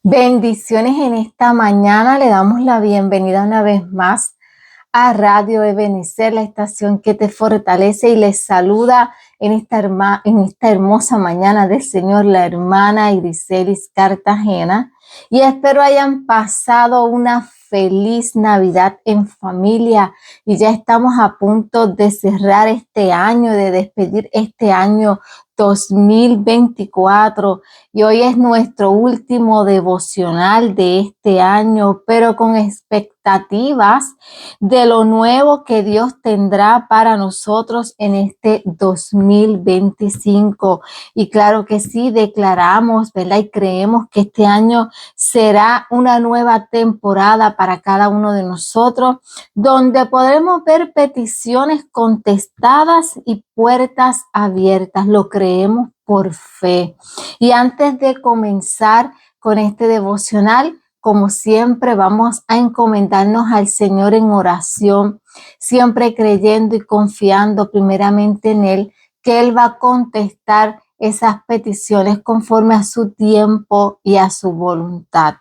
Bendiciones en esta mañana. Le damos la bienvenida una vez más a Radio Ebenecer, la estación que te fortalece, y les saluda en esta hermosa mañana del Señor la hermana Iriselis Cartagena. Y espero hayan pasado una feliz Navidad en familia, y ya estamos a punto de cerrar este año, de despedir este año 2024, y hoy es nuestro último devocional de este año, pero con expectativas de lo nuevo que Dios tendrá para nosotros en este 2025. Y claro que sí, declaramos, ¿verdad? Y creemos que este año será una nueva temporada para cada uno de nosotros, donde podremos ver peticiones contestadas y puertas abiertas. Lo creemos por fe. Y antes de comenzar con este devocional, como siempre, vamos a encomendarnos al Señor en oración, siempre creyendo y confiando primeramente en Él, que Él va a contestar esas peticiones conforme a su tiempo y a su voluntad.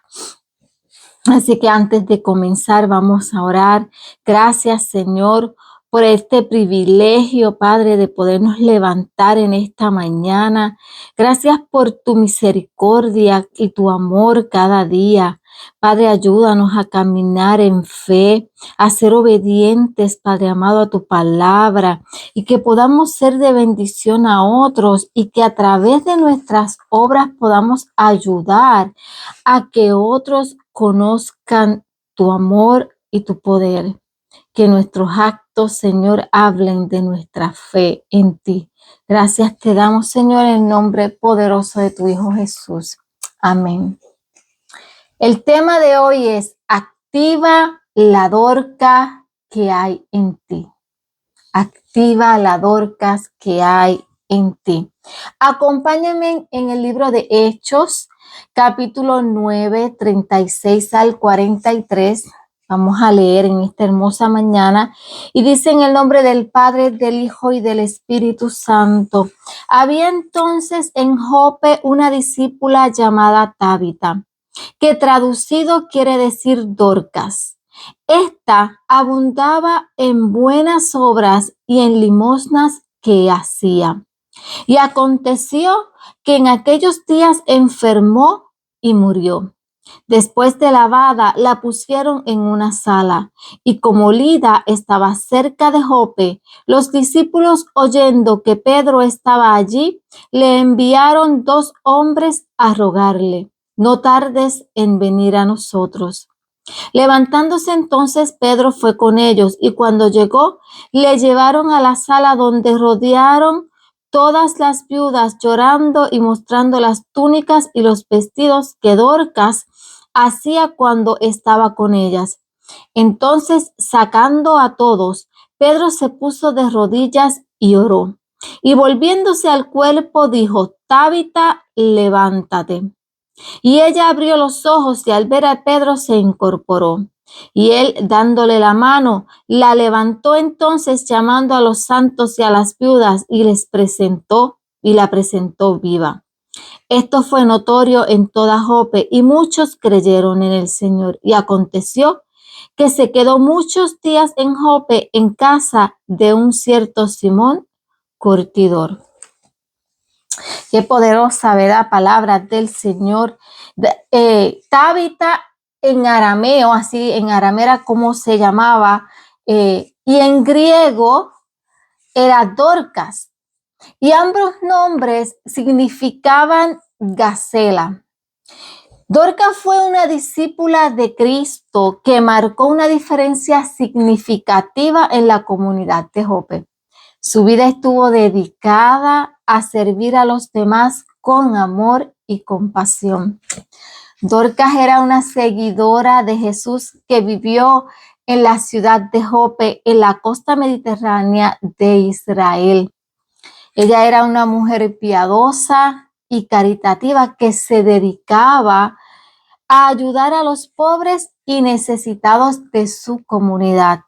Así que antes de comenzar, vamos a orar. Gracias, Señor, por este privilegio, Padre, de podernos levantar en esta mañana. Gracias por tu misericordia y tu amor cada día. Padre, ayúdanos a caminar en fe, a ser obedientes, Padre amado, a tu palabra, y que podamos ser de bendición a otros, y que a través de nuestras obras podamos ayudar a que otros conozcan tu amor y tu poder. Que nuestros actos, Señor, hablen de nuestra fe en ti. Gracias te damos, Señor, en el nombre poderoso de tu Hijo Jesús. Amén. El tema de hoy es: activa la Dorcas que hay en ti. Activa la Dorcas que hay en ti. Acompáñenme en el libro de Hechos, capítulo 9, 36 al 43. Vamos a leer en esta hermosa mañana, y dice: en el nombre del Padre, del Hijo y del Espíritu Santo. Había entonces en Jope una discípula llamada Tabita, que traducido quiere decir Dorcas. Esta abundaba en buenas obras y en limosnas que hacía. Y aconteció que en aquellos días enfermó y murió. Después de lavada, la pusieron en una sala, y como Lida estaba cerca de Jope, los discípulos, oyendo que Pedro estaba allí, le enviaron 2 hombres a rogarle: no tardes en venir a nosotros. Levantándose entonces, Pedro fue con ellos, y cuando llegó, le llevaron a la sala, donde rodearon todas las viudas, llorando y mostrando las túnicas y los vestidos que Dorcas hacía cuando estaba con ellas. Entonces, sacando a todos, Pedro se puso de rodillas y oró. Y volviéndose al cuerpo, dijo: Tabita, levántate. Y ella abrió los ojos, y al ver a Pedro se incorporó. Y él, dándole la mano, la levantó. Entonces, llamando a los santos y a las viudas, y la presentó viva. Esto fue notorio en toda Jope, y muchos creyeron en el Señor. Y aconteció que se quedó muchos días en Jope, en casa de un cierto Simón, curtidor. Qué poderosa, ¿verdad? Palabra del Señor. Tabita en arameo, así en arameo era como se llamaba, y en griego era Dorcas. Y ambos nombres significaban gacela. Dorcas fue una discípula de Cristo que marcó una diferencia significativa en la comunidad de Jope. Su vida estuvo dedicada a servir a los demás con amor y compasión. Dorcas era una seguidora de Jesús que vivió en la ciudad de Jope, en la costa mediterránea de Israel. Ella era una mujer piadosa y caritativa que se dedicaba a ayudar a los pobres y necesitados de su comunidad.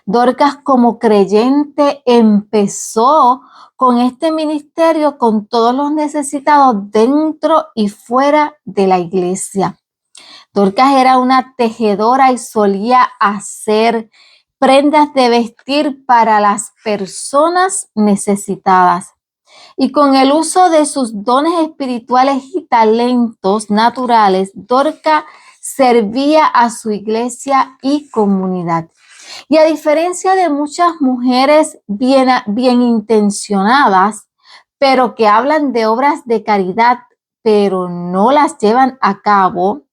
Dorcas, como creyente, empezó con este ministerio con todos los necesitados dentro y fuera de la iglesia. Dorcas era una tejedora y solía hacer prendas de vestir para las personas necesitadas. Y con el uso de sus dones espirituales y talentos naturales, Dorcas servía a su iglesia y comunidad. Y a diferencia de muchas mujeres bien intencionadas, pero que hablan de obras de caridad, pero no las llevan a cabo,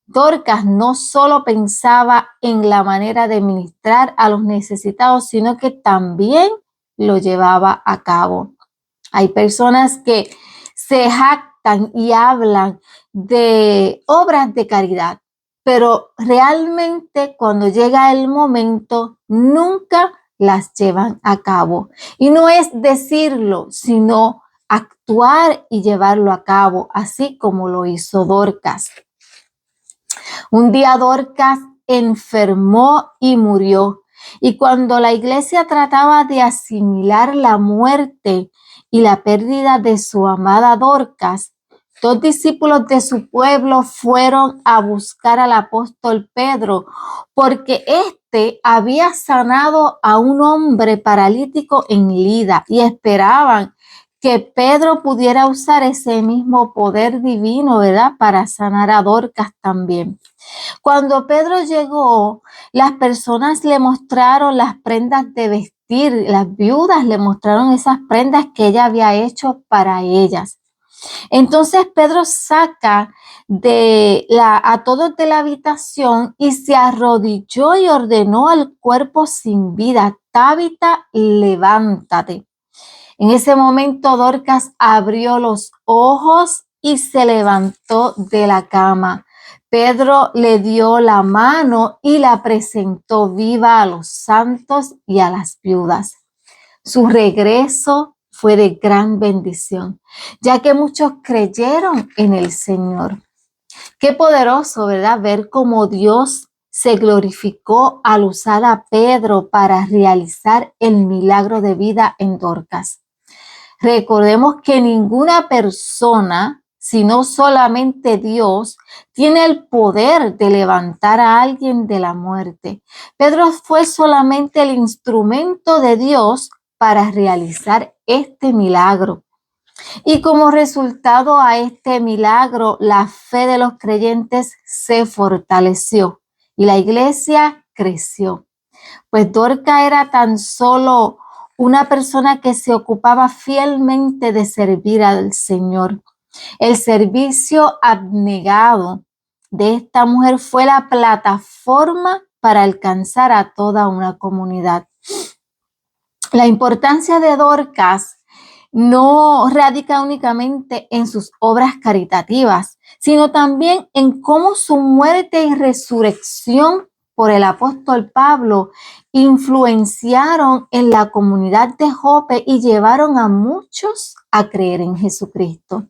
Dorcas no solo pensaba en la manera de ministrar a los necesitados, sino que también lo llevaba a cabo. Hay personas que se jactan y hablan de obras de caridad, pero realmente cuando llega el momento nunca las llevan a cabo. Y no es decirlo, sino actuar y llevarlo a cabo, así como lo hizo Dorcas. Un día Dorcas enfermó y murió. Y cuando la iglesia trataba de asimilar la muerte y la pérdida de su amada Dorcas, dos discípulos de su pueblo fueron a buscar al apóstol Pedro, porque éste había sanado a un hombre paralítico en Lida y esperaban que Pedro pudiera usar ese mismo poder divino, ¿verdad?, para sanar a Dorcas también. Cuando Pedro llegó, las personas le mostraron las prendas de vestir, las viudas le mostraron esas prendas que ella había hecho para ellas. Entonces Pedro saca a todos de la habitación y se arrodilló y ordenó al cuerpo sin vida: Tabita, levántate. En ese momento Dorcas abrió los ojos y se levantó de la cama. Pedro le dio la mano y la presentó viva a los santos y a las viudas. Su regreso fue de gran bendición, ya que muchos creyeron en el Señor. Qué poderoso, ¿verdad?, ver cómo Dios se glorificó al usar a Pedro para realizar el milagro de vida en Dorcas. Recordemos que ninguna persona, sino solamente Dios, tiene el poder de levantar a alguien de la muerte. Pedro fue solamente el instrumento de Dios para realizar este milagro. Y como resultado a este milagro, la fe de los creyentes se fortaleció y la iglesia creció. Pues Dorcas era tan solo una persona que se ocupaba fielmente de servir al Señor. El servicio abnegado de esta mujer fue la plataforma para alcanzar a toda una comunidad. La importancia de Dorcas no radica únicamente en sus obras caritativas, sino también en cómo su muerte y resurrección por el apóstol Pablo influenciaron en la comunidad de Jope y llevaron a muchos a creer en Jesucristo.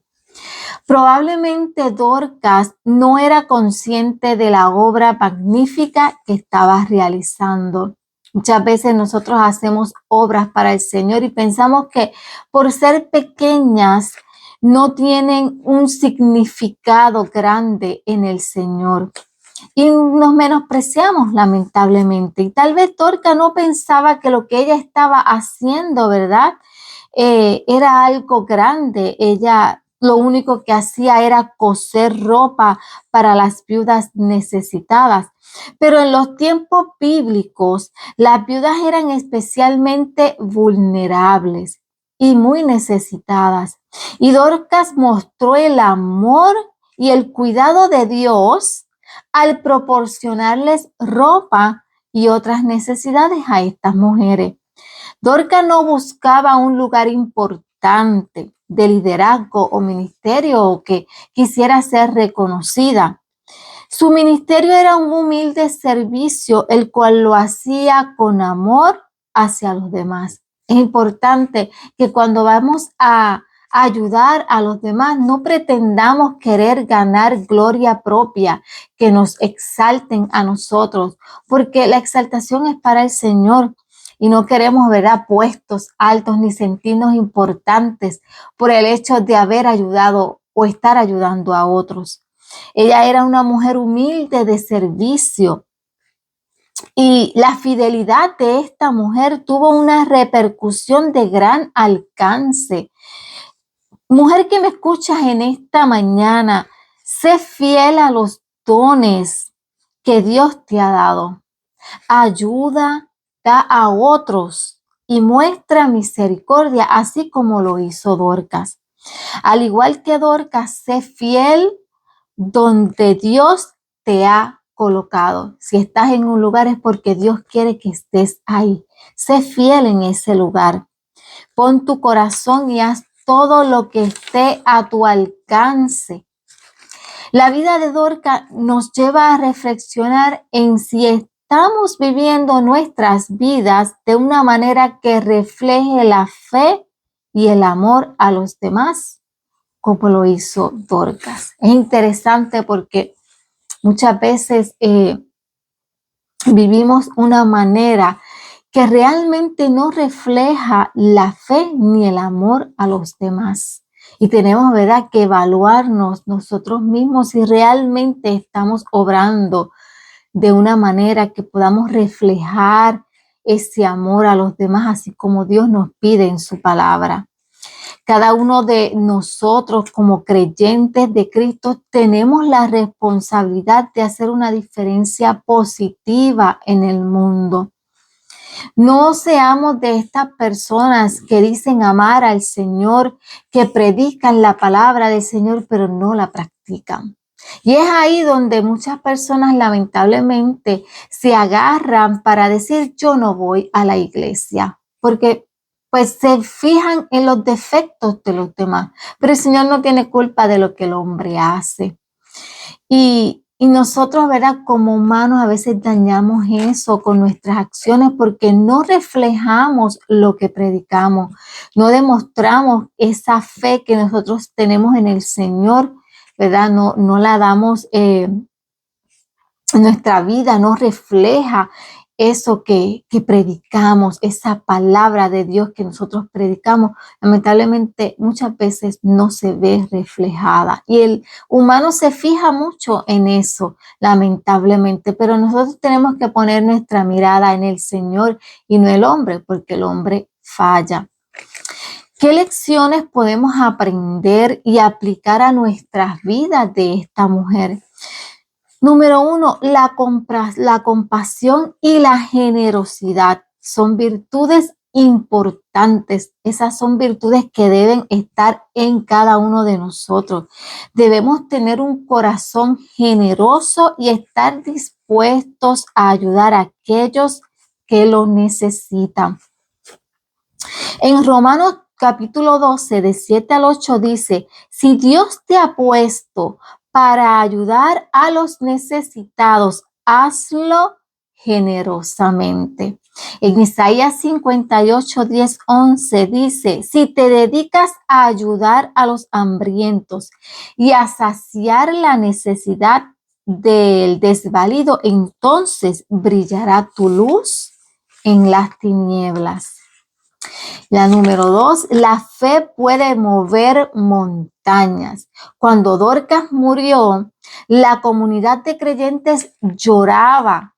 Probablemente Dorcas no era consciente de la obra magnífica que estaba realizando. Muchas veces nosotros hacemos obras para el Señor y pensamos que por ser pequeñas no tienen un significado grande en el Señor. Y nos menospreciamos, lamentablemente. Y tal vez Dorcas no pensaba que lo que ella estaba haciendo, ¿verdad?, era algo grande. Ella lo único que hacía era coser ropa para las viudas necesitadas. Pero en los tiempos bíblicos, las viudas eran especialmente vulnerables y muy necesitadas. Y Dorcas mostró el amor y el cuidado de Dios al proporcionarles ropa y otras necesidades a estas mujeres. Dorcas no buscaba un lugar importante de liderazgo o ministerio o que quisiera ser reconocida. Su ministerio era un humilde servicio, el cual lo hacía con amor hacia los demás. Es importante que cuando vamos a ayudar a los demás, no pretendamos querer ganar gloria propia, que nos exalten a nosotros, porque la exaltación es para el Señor. Y no queremos, ¿verdad?, puestos altos ni sentirnos importantes por el hecho de haber ayudado o estar ayudando a otros. Ella era una mujer humilde de servicio. Y la fidelidad de esta mujer tuvo una repercusión de gran alcance. Mujer que me escuchas en esta mañana, sé fiel a los dones que Dios te ha dado. Ayuda, da a otros y muestra misericordia, así como lo hizo Dorcas. Al igual que Dorcas, sé fiel donde Dios te ha colocado. Si estás en un lugar es porque Dios quiere que estés ahí. Sé fiel en ese lugar. Pon tu corazón y haz todo lo que esté a tu alcance. La vida de Dorcas nos lleva a reflexionar en si estamos viviendo nuestras vidas de una manera que refleje la fe y el amor a los demás, como lo hizo Dorcas. Es interesante porque muchas veces vivimos una manera que realmente no refleja la fe ni el amor a los demás. Y tenemos, ¿verdad?, que evaluarnos nosotros mismos si realmente estamos obrando de una manera que podamos reflejar ese amor a los demás, así como Dios nos pide en su palabra. Cada uno de nosotros como creyentes de Cristo tenemos la responsabilidad de hacer una diferencia positiva en el mundo. No seamos de estas personas que dicen amar al Señor, que predican la palabra del Señor, pero no la practican. Y es ahí donde muchas personas lamentablemente se agarran para decir yo no voy a la iglesia, porque pues se fijan en los defectos de los demás, pero el Señor no tiene culpa de lo que el hombre hace. Y nosotros, ¿verdad?, como humanos a veces dañamos eso con nuestras acciones porque no reflejamos lo que predicamos, no demostramos esa fe que nosotros tenemos en el Señor, ¿verdad? No la damos, nuestra vida no refleja eso que predicamos, esa palabra de Dios que nosotros predicamos, lamentablemente muchas veces no se ve reflejada. Y el humano se fija mucho en eso, lamentablemente, pero nosotros tenemos que poner nuestra mirada en el Señor y no el hombre, porque el hombre falla. ¿Qué lecciones podemos aprender y aplicar a nuestras vidas de esta mujer? Número 1, la compasión y la generosidad son virtudes importantes. Esas son virtudes que deben estar en cada uno de nosotros. Debemos tener un corazón generoso y estar dispuestos a ayudar a aquellos que lo necesitan. En Romanos capítulo 12, de 7 al 8 dice, si Dios te ha puesto para ayudar a los necesitados, hazlo generosamente. En Isaías 58, 10, 11 dice, si te dedicas a ayudar a los hambrientos y a saciar la necesidad del desvalido, entonces brillará tu luz en las tinieblas. La número 2, la fe puede mover montañas. Cuando Dorcas murió, la comunidad de creyentes lloraba,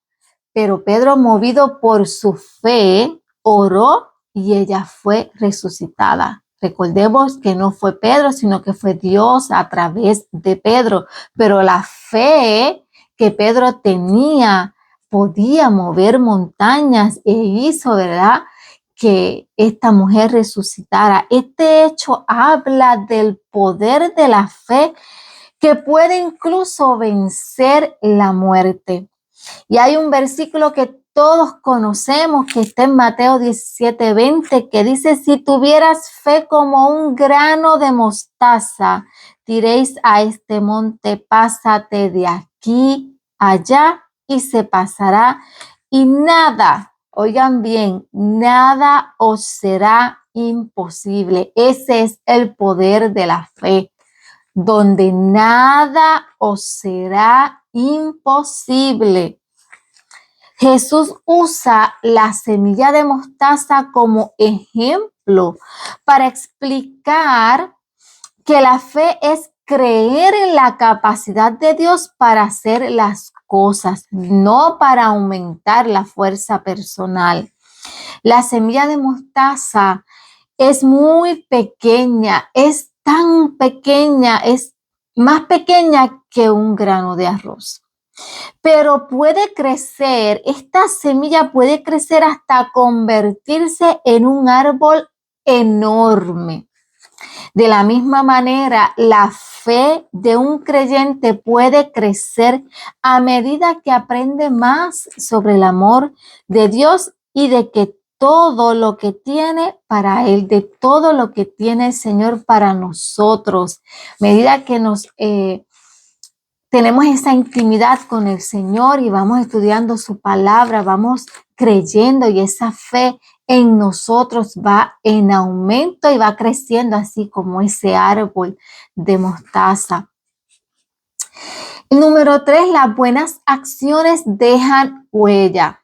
pero Pedro, movido por su fe, oró y ella fue resucitada. Recordemos que no fue Pedro, sino que fue Dios a través de Pedro, pero la fe que Pedro tenía podía mover montañas e hizo, ¿verdad?, que esta mujer resucitara. Este hecho habla del poder de la fe que puede incluso vencer la muerte. Y hay un versículo que todos conocemos que está en Mateo 17, 20, que dice, si tuvieras fe como un grano de mostaza, diréis a este monte, pásate de aquí allá y se pasará y nada, oigan bien, nada os será imposible. Ese es el poder de la fe, donde nada os será imposible. Jesús usa la semilla de mostaza como ejemplo para explicar que la fe es creer en la capacidad de Dios para hacer las cosas, no para aumentar la fuerza personal. La semilla de mostaza es muy pequeña, es tan pequeña, es más pequeña que un grano de arroz. Pero puede crecer, esta semilla puede crecer hasta convertirse en un árbol enorme. De la misma manera, la fe de un creyente puede crecer a medida que aprende más sobre el amor de Dios y de que todo lo que tiene para Él, de todo lo que tiene el Señor para nosotros, a medida que tenemos esa intimidad con el Señor y vamos estudiando su palabra, vamos creyendo y esa fe en nosotros va en aumento y va creciendo así como ese árbol de mostaza. Número 3, las buenas acciones dejan huella.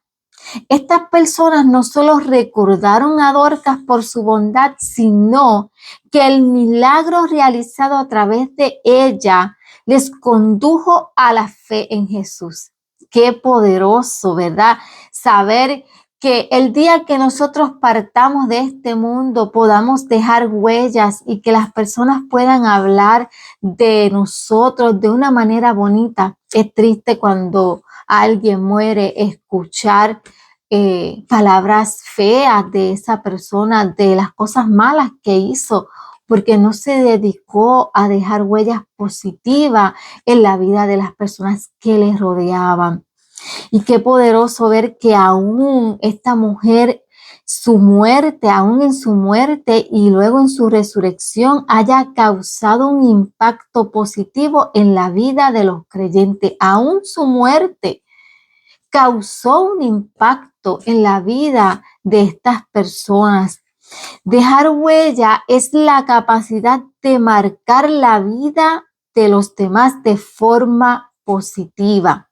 Estas personas no solo recordaron a Dorcas por su bondad, sino que el milagro realizado a través de ella les condujo a la fe en Jesús. Qué poderoso, ¿verdad? Saber que el día que nosotros partamos de este mundo podamos dejar huellas y que las personas puedan hablar de nosotros de una manera bonita. Es triste cuando alguien muere, escuchar palabras feas de esa persona, de las cosas malas que hizo, porque no se dedicó a dejar huellas positivas en la vida de las personas que le rodeaban. Y qué poderoso ver que aún esta mujer, su muerte, aún en su muerte y luego en su resurrección, haya causado un impacto positivo en la vida de los creyentes. Aún su muerte causó un impacto en la vida de estas personas. Dejar huella es la capacidad de marcar la vida de los demás de forma positiva.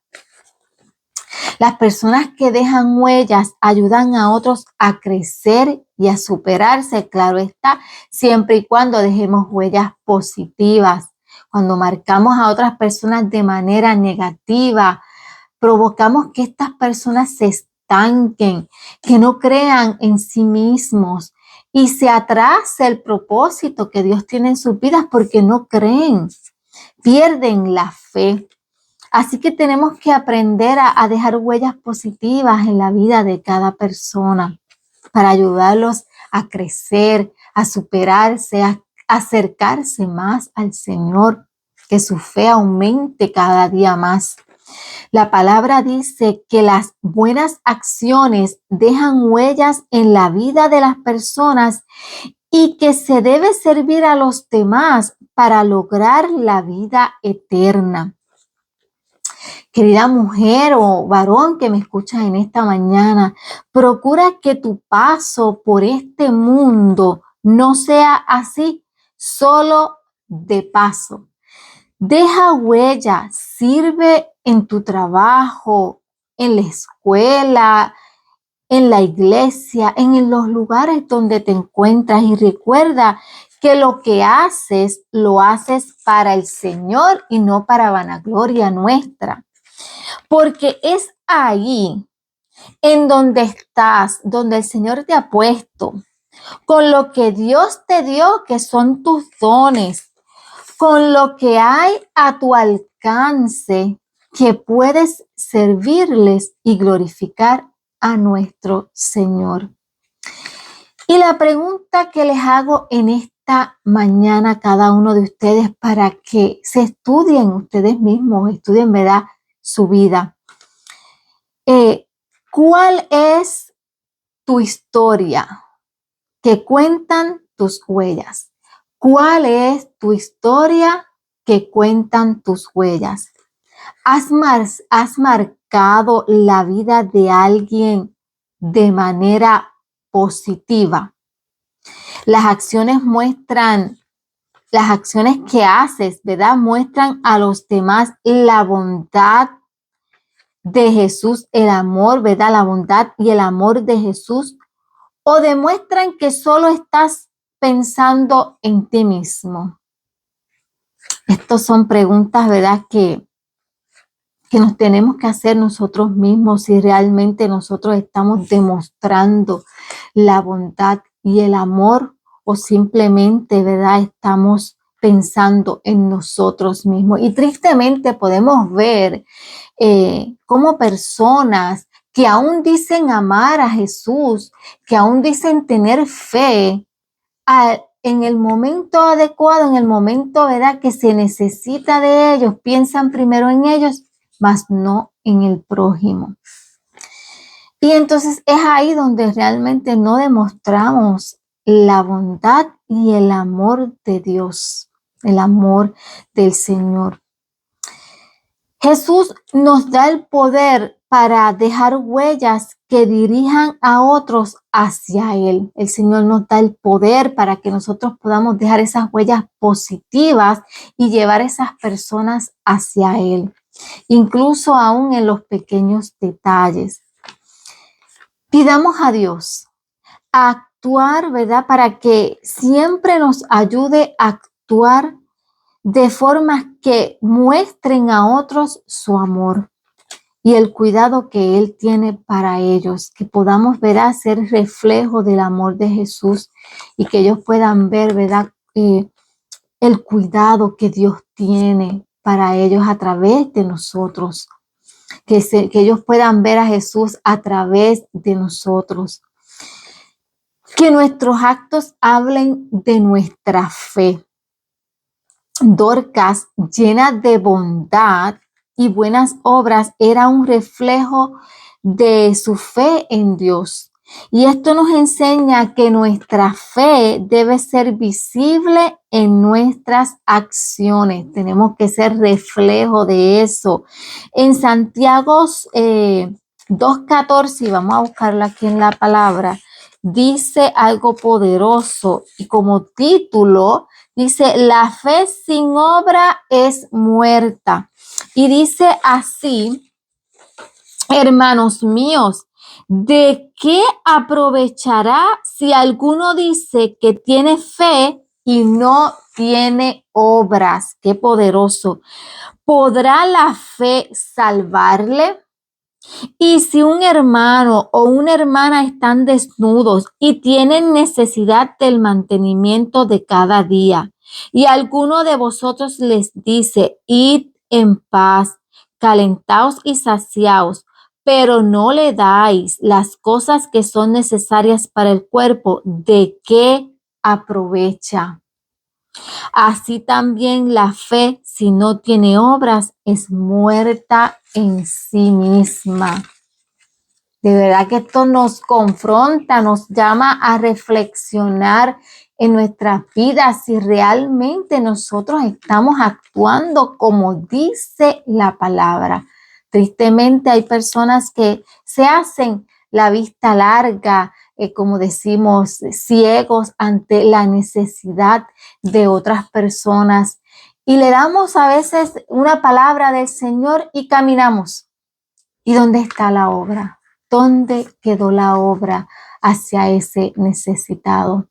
Las personas que dejan huellas ayudan a otros a crecer y a superarse, claro está, siempre y cuando dejemos huellas positivas. Cuando marcamos a otras personas de manera negativa, provocamos que estas personas se estanquen, que no crean en sí mismos y se atrase el propósito que Dios tiene en sus vidas porque no creen, pierden la fe. Así que tenemos que aprender a dejar huellas positivas en la vida de cada persona para ayudarlos a crecer, a superarse, a acercarse más al Señor, que su fe aumente cada día más. La palabra dice que las buenas acciones dejan huellas en la vida de las personas y que se debe servir a los demás para lograr la vida eterna. Querida mujer o varón que me escuchas en esta mañana, procura que tu paso por este mundo no sea así, solo de paso. Deja huella, sirve en tu trabajo, en la escuela, en la iglesia, en los lugares donde te encuentras y recuerda que lo que haces, lo haces para el Señor y no para vanagloria nuestra. Porque es ahí en donde estás, donde el Señor te ha puesto, con lo que Dios te dio, que son tus dones, con lo que hay a tu alcance, que puedes servirles y glorificar a nuestro Señor. Y la pregunta que les hago en esta mañana a cada uno de ustedes para que se estudien ustedes mismos, estudien, ¿verdad?, su vida. ¿Cuál es tu historia que cuentan tus huellas? ¿Cuál es tu historia que cuentan tus huellas? ¿Has marcado la vida de alguien de manera positiva? Las acciones que haces, ¿verdad?, muestran a los demás la bondad de Jesús, el amor, ¿verdad?, la bondad y el amor de Jesús, o demuestran que solo estás pensando en ti mismo. Estas son preguntas, ¿verdad?, que nos tenemos que hacer nosotros mismos si realmente nosotros estamos demostrando la bondad y el amor o simplemente, ¿verdad?, estamos pensando en nosotros mismos. Y tristemente podemos ver cómo personas que aún dicen amar a Jesús, que aún dicen tener fe, en el momento adecuado, en el momento, ¿verdad?, que se necesita de ellos, piensan primero en ellos, mas no en el prójimo. Y entonces es ahí donde realmente no demostramos la bondad y el amor de Dios, el amor del Señor. Jesús nos da el poder para dejar huellas que dirijan a otros hacia Él. El Señor nos da el poder para que nosotros podamos dejar esas huellas positivas y llevar a esas personas hacia Él, incluso aún en los pequeños detalles. Pidamos a Dios a actuar, ¿verdad?, para que siempre nos ayude a actuar de formas que muestren a otros su amor y el cuidado que Él tiene para ellos, que podamos, ¿verdad?, ser reflejo del amor de Jesús y que ellos puedan ver, ¿verdad?, el cuidado que Dios tiene para ellos a través de nosotros, que ellos puedan ver a Jesús a través de nosotros. Que nuestros actos hablen de nuestra fe. Dorcas, llena de bondad y buenas obras, era un reflejo de su fe en Dios. Y esto nos enseña que nuestra fe debe ser visible en nuestras acciones. Tenemos que ser reflejo de eso. En Santiago 2:14, y vamos a buscarlo aquí en la palabra, dice algo poderoso y como título dice: la fe sin obra es muerta. Y dice así: hermanos míos, ¿de qué aprovechará si alguno dice que tiene fe y no tiene obras? Qué poderoso. ¿Podrá la fe salvarle? Y si un hermano o una hermana están desnudos y tienen necesidad del mantenimiento de cada día, y alguno de vosotros les dice: id en paz, calentaos y saciaos, pero no le dais las cosas que son necesarias para el cuerpo, ¿de qué aprovecha? Así también la fe, si no tiene obras, es muerta en sí misma. De verdad que esto nos confronta, nos llama a reflexionar en nuestras vidas si realmente nosotros estamos actuando como dice la palabra. Tristemente hay personas que se hacen la vista larga, como decimos, ciegos ante la necesidad de otras personas. Y le damos a veces una palabra del Señor y caminamos. ¿Y dónde está la obra? ¿Dónde quedó la obra hacia ese necesitado?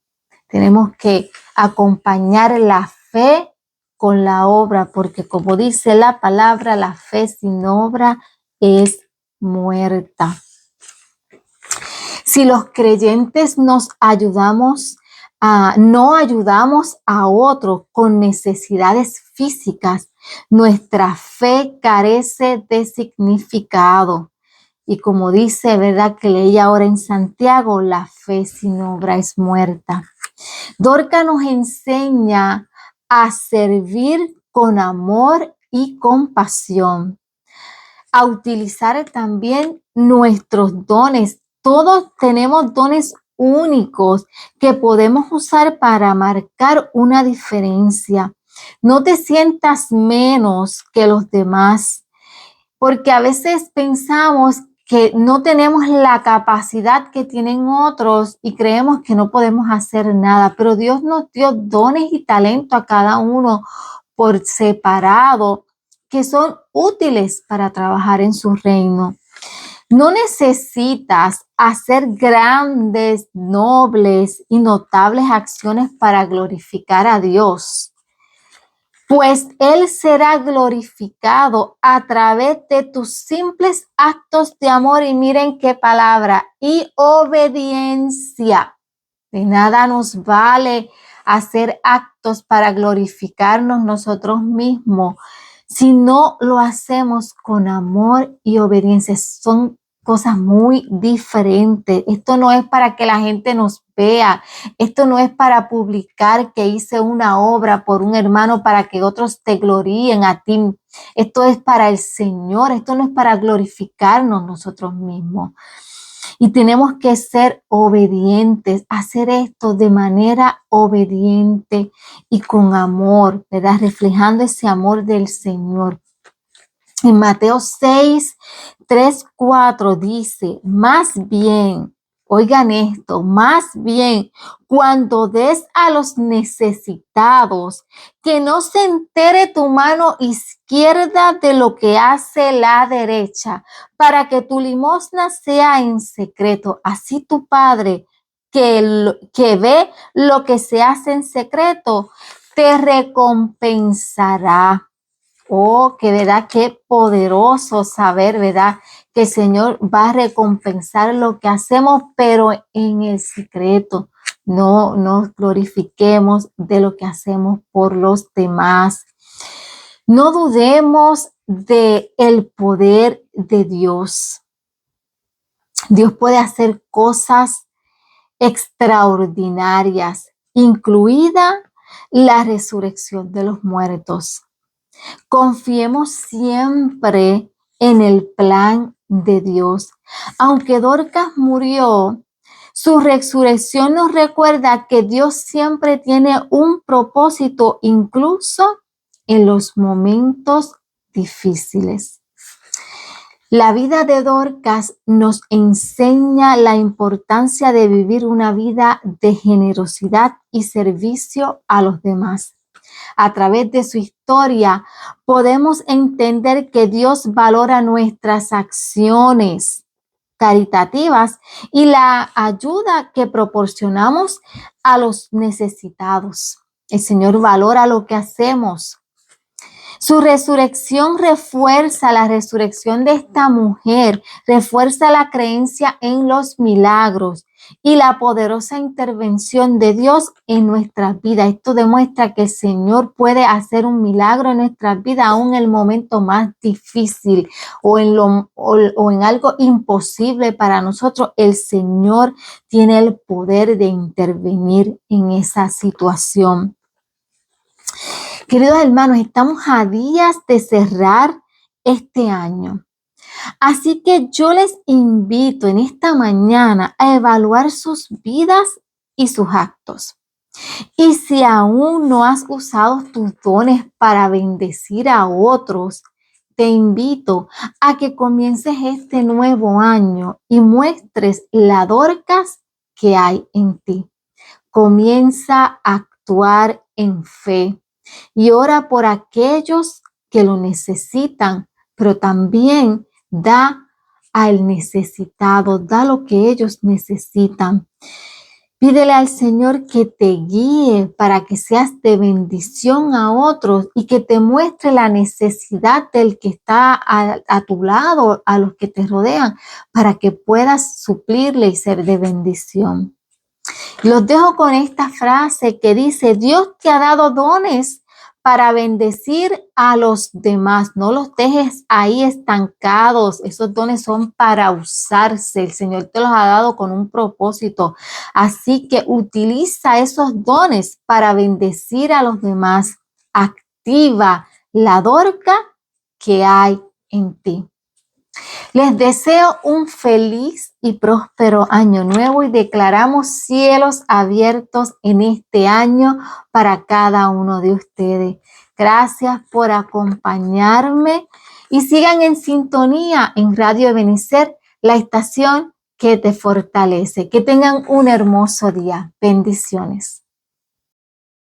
Tenemos que acompañar la fe con la obra, porque como dice la palabra, la fe sin obra es muerta. Si los creyentes no ayudamos a otros con necesidades físicas, nuestra fe carece de significado. Y como dice, ¿verdad?, que leí ahora en Santiago, la fe sin obra es muerta. Dorcas nos enseña a servir con amor y compasión, a utilizar también nuestros dones. Todos tenemos dones únicos que podemos usar para marcar una diferencia. No te sientas menos que los demás, porque a veces pensamos que no tenemos la capacidad que tienen otros y creemos que no podemos hacer nada, pero Dios nos dio dones y talento a cada uno por separado que son útiles para trabajar en su reino. No necesitas hacer grandes, nobles y notables acciones para glorificar a Dios. pues Él será glorificado a través de tus simples actos de amor. Y miren qué palabra, y obediencia. De nada nos vale hacer actos para glorificarnos nosotros mismos si no lo hacemos con amor y obediencia. Son cosas muy diferentes. Esto no es para que la gente nos vea. Esto no es para publicar que hice una obra por un hermano para que otros te gloríen a ti. Esto es para el Señor. Esto no es para glorificarnos nosotros mismos. Y tenemos que ser obedientes, hacer esto de manera obediente y con amor, ¿verdad? Reflejando ese amor del Señor. En Mateo 6, 3, 4 dice, más bien, oigan esto, más bien, cuando des a los necesitados, que no se entere tu mano izquierda de lo que hace la derecha, para que tu limosna sea en secreto. Así tu Padre, que ve lo que se hace en secreto, te recompensará. Oh, que verdad, qué poderoso saber, ¿verdad? Que el Señor va a recompensar lo que hacemos, pero en el secreto. No nos glorifiquemos de lo que hacemos por los demás. No dudemos de el poder de Dios. Dios puede hacer cosas extraordinarias, incluida la resurrección de los muertos. Confiemos siempre en el plan de Dios. Aunque Dorcas murió, su resurrección nos recuerda que Dios siempre tiene un propósito, incluso en los momentos difíciles. La vida de Dorcas nos enseña la importancia de vivir una vida de generosidad y servicio a los demás. A través de su historia podemos entender que Dios valora nuestras acciones caritativas y la ayuda que proporcionamos a los necesitados. El Señor valora lo que hacemos. Su resurrección refuerza la resurrección de esta mujer, refuerza la creencia en los milagros y la poderosa intervención de Dios en nuestras vidas. Esto demuestra que el Señor puede hacer un milagro en nuestras vidas, aún en el momento más difícil o en algo imposible para nosotros. El Señor tiene el poder de intervenir en esa situación. Queridos hermanos, estamos a días de cerrar este año. Así que yo les invito en esta mañana a evaluar sus vidas y sus actos. Y si aún no has usado tus dones para bendecir a otros, te invito a que comiences este nuevo año y muestres la Dorcas que hay en ti. Comienza a actuar en fe. Y ora por aquellos que lo necesitan, pero también da al necesitado, da lo que ellos necesitan. Pídele al Señor que te guíe para que seas de bendición a otros y que te muestre la necesidad del que está a tu lado, a los que te rodean, para que puedas suplirle y ser de bendición. Los dejo con esta frase que dice, Dios te ha dado dones para bendecir a los demás. No los dejes ahí estancados. Esos dones son para usarse. El Señor te los ha dado con un propósito. Así que utiliza esos dones para bendecir a los demás. Activa la Dorca que hay en ti. Les deseo un feliz y próspero año nuevo y declaramos cielos abiertos en este año para cada uno de ustedes. Gracias por acompañarme y sigan en sintonía en Radio Ebenecer, la estación que te fortalece. Que tengan un hermoso día. Bendiciones.